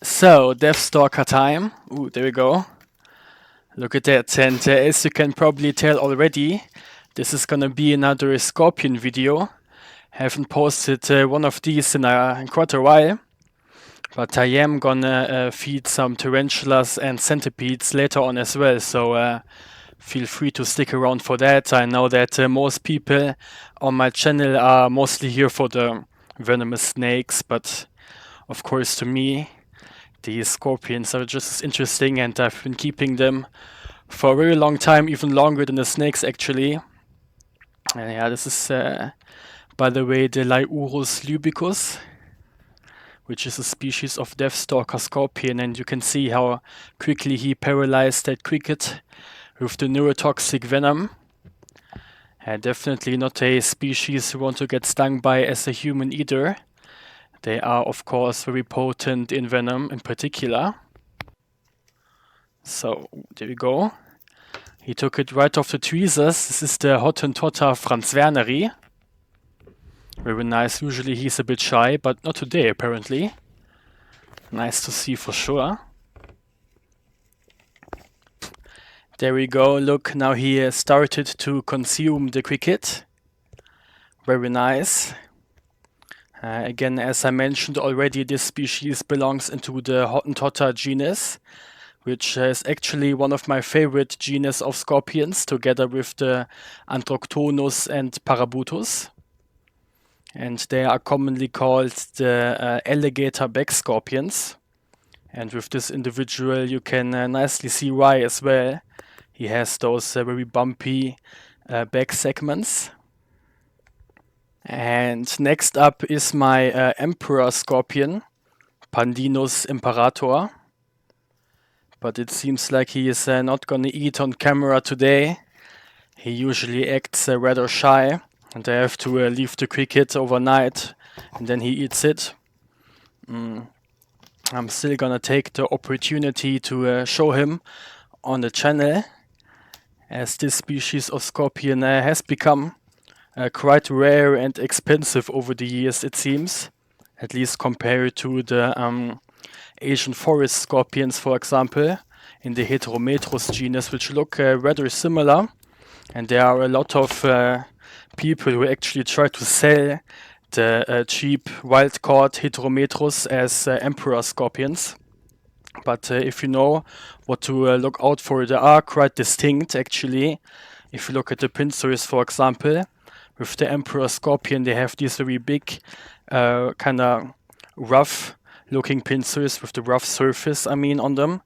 So, Deathstalker time. Ooh, there we go. Look at that. And as you can probably tell already, this is gonna be another scorpion video. Haven't posted one of these in quite a while. But I am gonna feed some tarantulas and centipedes later on as well. So feel free to stick around for that. I know that most people on my channel are mostly here for the venomous snakes. But of course, to me, the scorpions are just as interesting, and I've been keeping them for a very long time, even longer than the snakes actually. Yeah, this is, by the way, the Leiurus lybicus, which is a species of deathstalker scorpion, and you can see how quickly he paralyzed that cricket with the neurotoxic venom. Definitely not a species you want to get stung by as a human either. They are, of course, very potent in venom in particular. So, there we go. He took it right off the tweezers. This is the Hottentotta franzwerneri. Very nice. Usually he's a bit shy, but not today apparently. Nice to see for sure. There we go. Look, now he started to consume the cricket. Very nice. Again, as I mentioned already, this species belongs into the Hottentotta genus, which is actually one of my favorite genus of scorpions, together with the Androctonus and Parabuthus. And they are commonly called the alligator back scorpions. And with this individual, you can nicely see why as well. He has those very bumpy back segments. And next up is my emperor scorpion, Pandinus imperator. But it seems like he is not gonna eat on camera today. He usually acts rather shy, and I have to leave the cricket overnight, and then he eats it. I'm still gonna take the opportunity to show him on the channel, as this species of scorpion has become quite rare and expensive over the years, it seems. At least compared to the Asian forest scorpions, for example, in the Heterometrus genus, which look rather similar. And there are a lot of people who actually try to sell the cheap wild-caught Heterometrus as emperor scorpions. But if you know what to look out for, they are quite distinct actually. If you look at the pincers, for example, with the emperor scorpion, they have these very big, kind of rough-looking pincers with the rough surface, on them,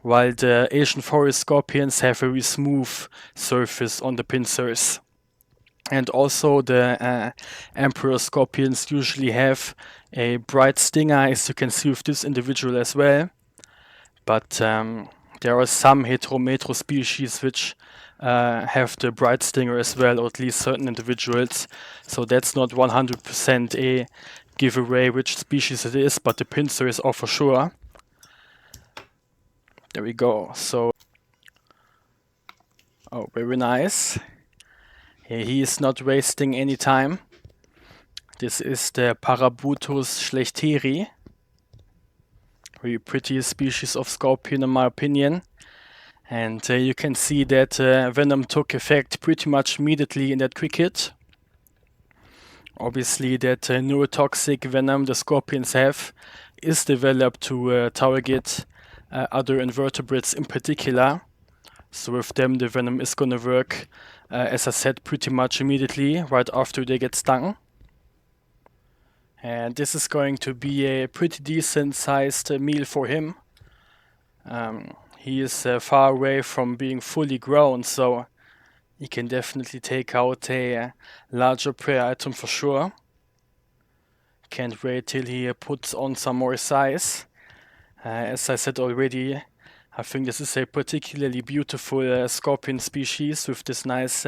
while the Asian forest scorpions have a very smooth surface on the pincers. And also the emperor scorpions usually have a bright stinger, as you can see with this individual as well. But there are some Heterometrus species which have the bright stinger as well, or at least certain individuals. So that's not 100% a giveaway which species it is, but the pincers are for sure. There we go. So, oh, very nice. He is not wasting any time. This is the Parabuthus schlechteri. Very pretty species of scorpion in my opinion. And you can see that venom took effect pretty much immediately in that cricket. Obviously that neurotoxic venom the scorpions have is developed to target other invertebrates in particular. So with them the venom is gonna work, as I said, pretty much immediately right after they get stung. And this is going to be a pretty decent sized meal for him. He is far away from being fully grown, so he can definitely take out a larger prey item for sure. Can't wait till he puts on some more size. As I said already, I think this is a particularly beautiful scorpion species with this nice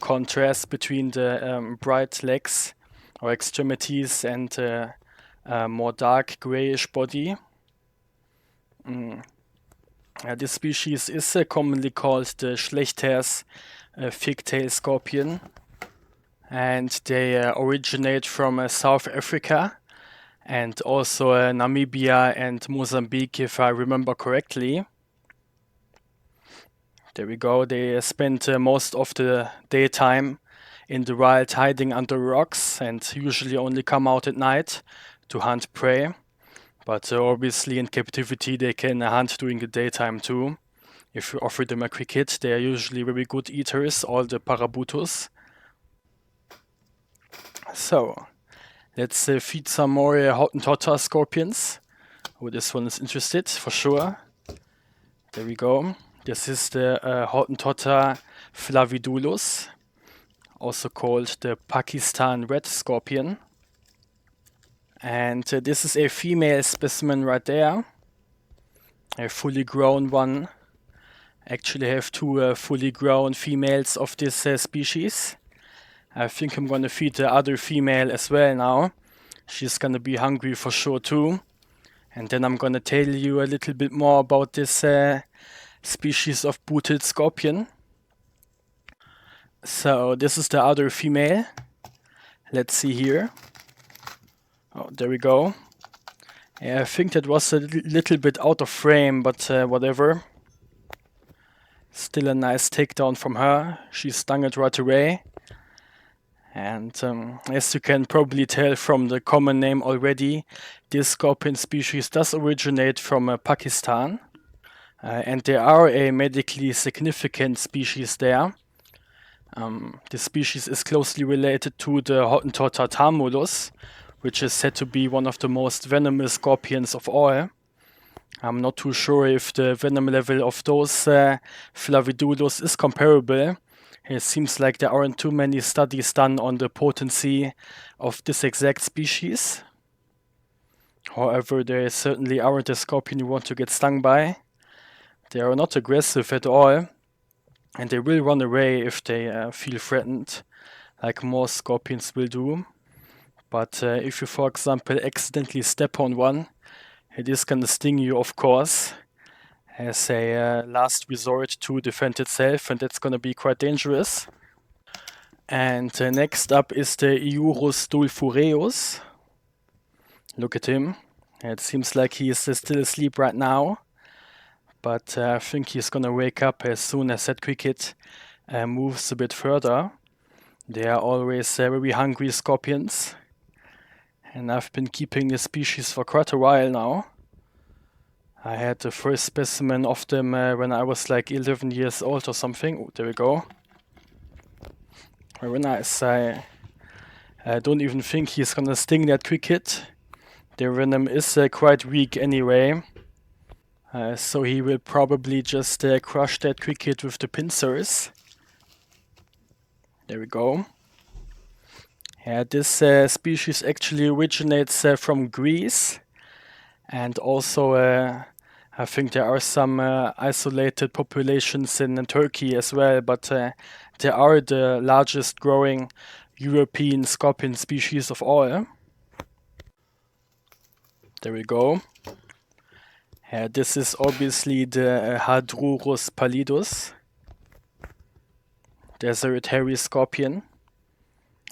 contrast between the bright legs or extremities and more dark grayish body. This species is commonly called the schlechteri fig-tail scorpion, and they originate from South Africa, and also Namibia and Mozambique, if I remember correctly. There we go. They spend most of the daytime in the wild hiding under rocks and usually only come out at night to hunt prey. But obviously in captivity they can hunt during the daytime too. If you offer them a cricket, they are usually very good eaters, all the Parabuthus. So, let's feed some more Hottentotta scorpions. Oh, this one is interested, for sure. There we go. This is the Hottentotta flavidulus, also called the Pakistan red scorpion. And this is a female specimen right there, a fully grown one. Actually have two fully grown females of this species. I think I'm gonna feed the other female as well now. She's gonna be hungry for sure too. And then I'm gonna tell you a little bit more about this species of booted scorpion. So this is the other female. Let's see here. Oh, there we go. Yeah, I think that was a little bit out of frame, but whatever. Still a nice takedown from her. She stung it right away. And as you can probably tell from the common name already, this scorpion species does originate from Pakistan. And there are a medically significant species there. This species is closely related to the Hottentotta tamulus, which is said to be one of the most venomous scorpions of all. I'm not too sure if the venom level of those flavidulus is comparable. It seems like there aren't too many studies done on the potency of this exact species. However, they certainly aren't a scorpion you want to get stung by. They are not aggressive at all, and they will run away if they feel threatened, like most scorpions will do. But if you, for example, accidentally step on one, it is gonna sting you, of course, as a last resort to defend itself, and that's gonna be quite dangerous. And next up is the Iurus dulfureius. Look at him. It seems like he is still asleep right now, but I think he's gonna wake up as soon as that cricket moves a bit further. They are always very hungry scorpions, and I've been keeping this species for quite a while now. I had the first specimen of them when I was like 11 years old or something. Oh, there we go. Very nice. I don't even think he's gonna sting that cricket. Their venom is quite weak anyway. So he will probably just crush that cricket with the pincers. There we go. Yeah, this species actually originates from Greece. And also I think there are some isolated populations in Turkey as well, but they are the largest growing European scorpion species of all. There we go. This is obviously the Hadrurus pallidus, desert hairy scorpion.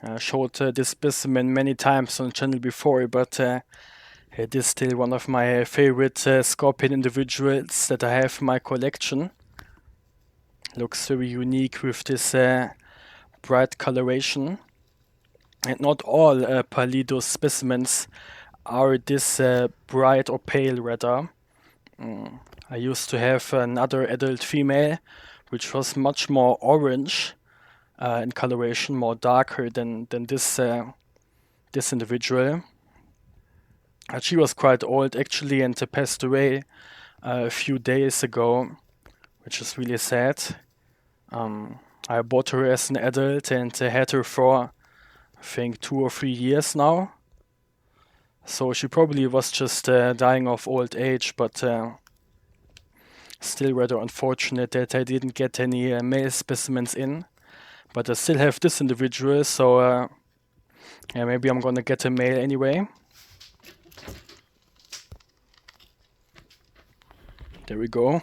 I showed this specimen many times on the channel before, but it is still one of my favorite scorpion individuals that I have in my collection. Looks very unique with this bright coloration. And not all pallidus specimens are this bright or pale rather. I used to have another adult female which was much more orange in coloration, more darker than this individual. She was quite old actually and passed away a few days ago, which is really sad. I bought her as an adult and had her for I think 2 or 3 years now. So she probably was just dying of old age, but still rather unfortunate that I didn't get any male specimens in. But I still have this individual, so yeah, maybe I'm gonna get a male anyway. There we go.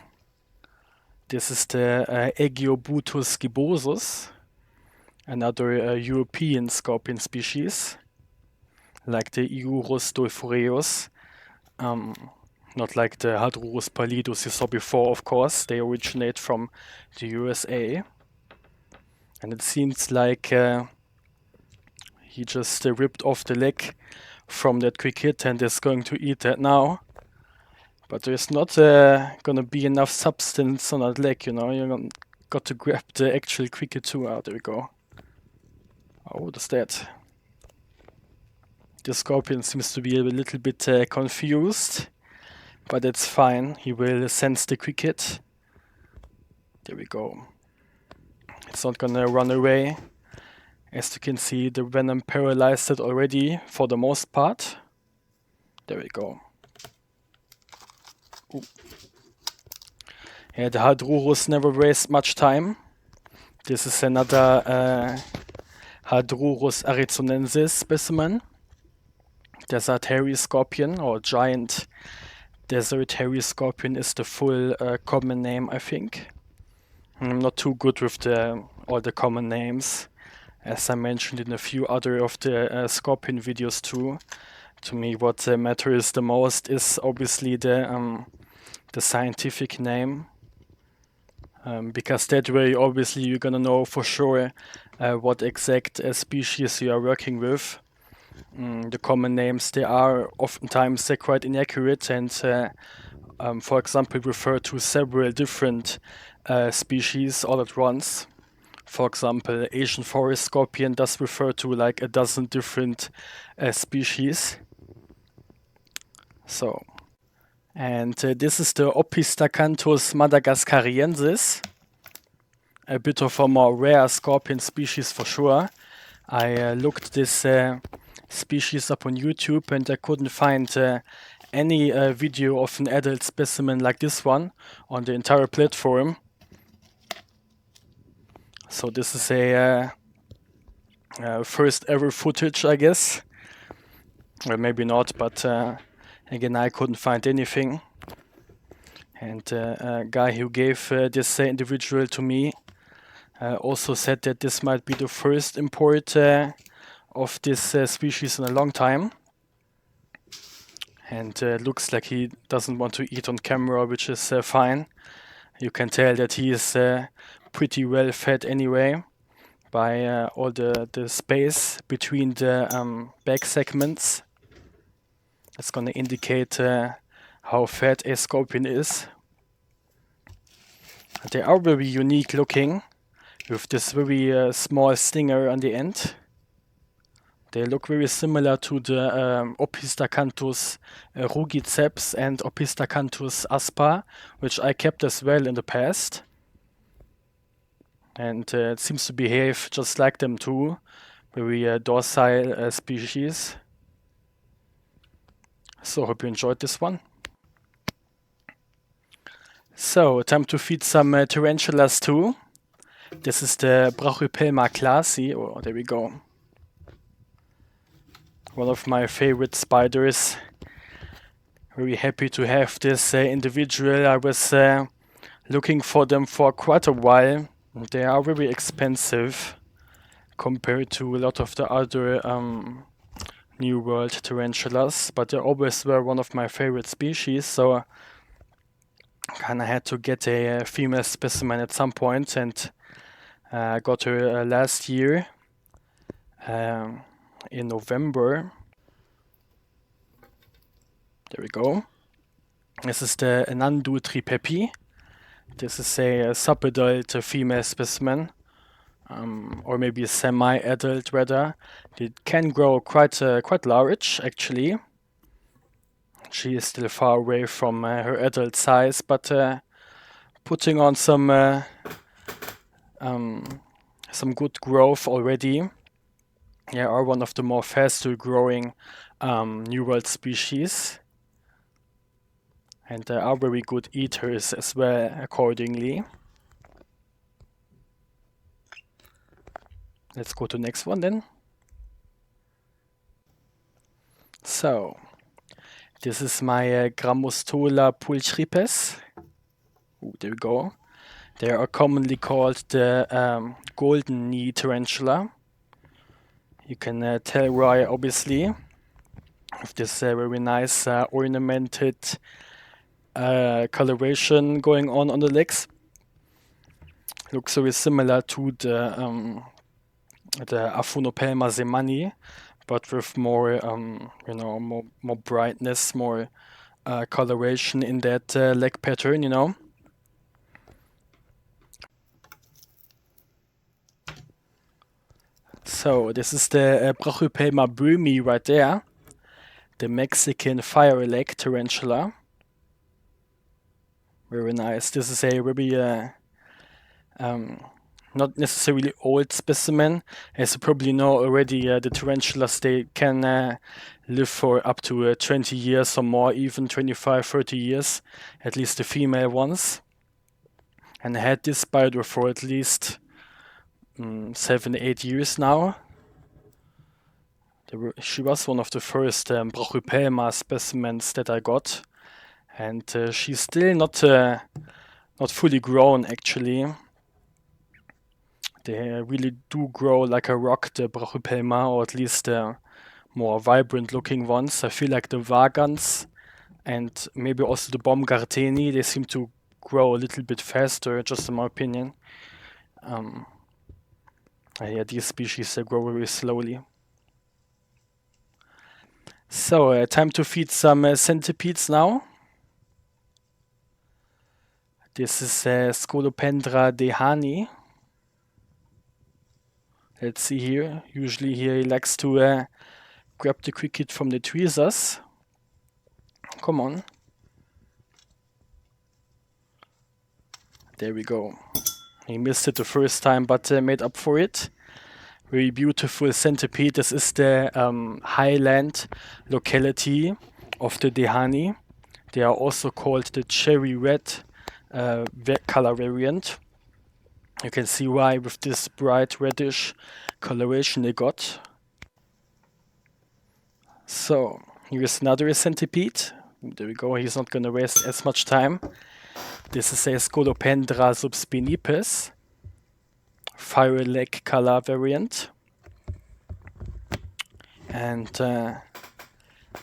This is the Aegaeobuthus gibbosus, another European scorpion species. like the Iurus dulfureius. Not like the Hadrurus pallidus you saw before, of course. They originate from the USA. And it seems like he just ripped off the leg from that cricket and is going to eat that now. But there's not gonna be enough substance on that leg, you know. You're got to grab the actual cricket too. Oh, there we go. Oh, what is that? The scorpion seems to be a little bit confused, but it's fine. He will sense the cricket. There we go. It's not gonna run away. As you can see, the venom paralyzed it already for the most part. There we go. Ooh. Yeah, the Hadrurus never waste much time. This is another Hadrurus arizonensis specimen. Desert hairy scorpion, or giant desert hairy scorpion is the full common name, I think. I'm not too good with all the common names, as I mentioned in a few other of the scorpion videos too. To me, what matters the most is obviously the scientific name, because that way obviously you're gonna know for sure what exact species you are working with. The common names, they are oftentimes quite inaccurate and for example refer to several different species all at once. For example, Asian forest scorpion does refer to like a dozen different species. So, and this is the Opisthacanthus madagascariensis, a bit of a more rare scorpion species for sure. I looked this species up on YouTube and I couldn't find any video of an adult specimen like this one on the entire platform. So this is a first ever footage, I guess. Or maybe not, but again, I couldn't find anything. And a guy who gave this individual to me also said that this might be the first import of this species in a long time. And looks like he doesn't want to eat on camera, which is fine. You can tell that he is pretty well fed anyway by all the space between the back segments. That's going to indicate how fat a scorpion is. They are very unique looking, with this very small stinger on the end. They look very similar to the Opisthacanthus rugiceps and Opisthacanthus aspa, which I kept as well in the past. And it seems to behave just like them too, very docile species. So hope you enjoyed this one. So time to feed some tarantulas too. This is the Brachypelma klaasi. Oh, there we go. One of my favorite spiders. Very happy to have this individual. I was looking for them for quite a while. They are very expensive compared to a lot of the other New World tarantulas, but they always were one of my favorite species, so I kinda had to get a female specimen at some point, and I got her last year in November. There we go. This is the Nhandu tripepii. This is a sub-adult female specimen, or maybe a semi-adult rather. It can grow quite large actually. She is still far away from her adult size, but putting on some good growth already. Yeah, are one of the more faster growing New World species. And are very good eaters as well, accordingly. Let's go to the next one then. So, this is my Grammostola pulchripes. Ooh, there we go. They are commonly called the golden knee tarantula. You can tell why, obviously. with this very nice ornamented coloration going on the legs. Looks very similar to the Aphonopelma semani, but with more, more brightness, more coloration in that leg pattern, So this is the Brachypelma boemei right there, the Mexican fire leg tarantula. Very nice. This is a very not necessarily old specimen. As you probably know already, the tarantulas, they can live for up to 20 years or more, even 25, 30 years, at least the female ones. And I had this spider for at least 7, 8 years now. She was one of the first Brachypelma specimens that I got, and she's still not fully grown actually. They really do grow like a rock, the Brachypelma, or at least the more vibrant looking ones. I feel like the vagans and maybe also the Baumgarteni, they seem to grow a little bit faster, just in my opinion. Yeah, these species grow very slowly. So, time to feed some centipedes now. This is Scolopendra dehaani. Let's see here. Usually here he likes to grab the cricket from the tweezers. Come on. There we go. He missed it the first time, but made up for it. Very beautiful centipede. This is the highland locality of the dehaani. They are also called the cherry red color variant. You can see why with this bright reddish coloration they got. So here's another centipede. There we go. He's not going to waste as much time. This is a Scolopendra subspinipes, fire leg color variant. And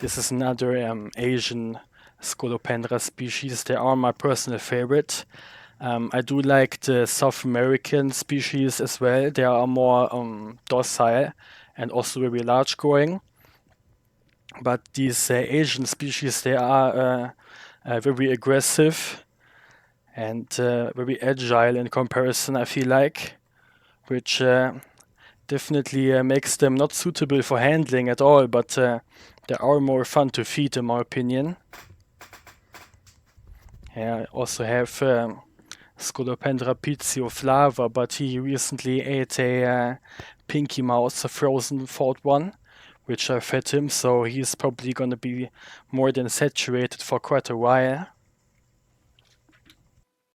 this is another Asian Scolopendra species. They are my personal favorite. I do like the South American species as well. They are more docile and also very large growing. But these Asian species, they are very aggressive and very agile in comparison, I feel like, which definitely makes them not suitable for handling at all, but they are more fun to feed, in my opinion. Yeah, I also have Scolopendra pizzioflava, but he recently ate a pinky mouse, a frozen thawed one, which I fed him, so he's probably going to be more than saturated for quite a while.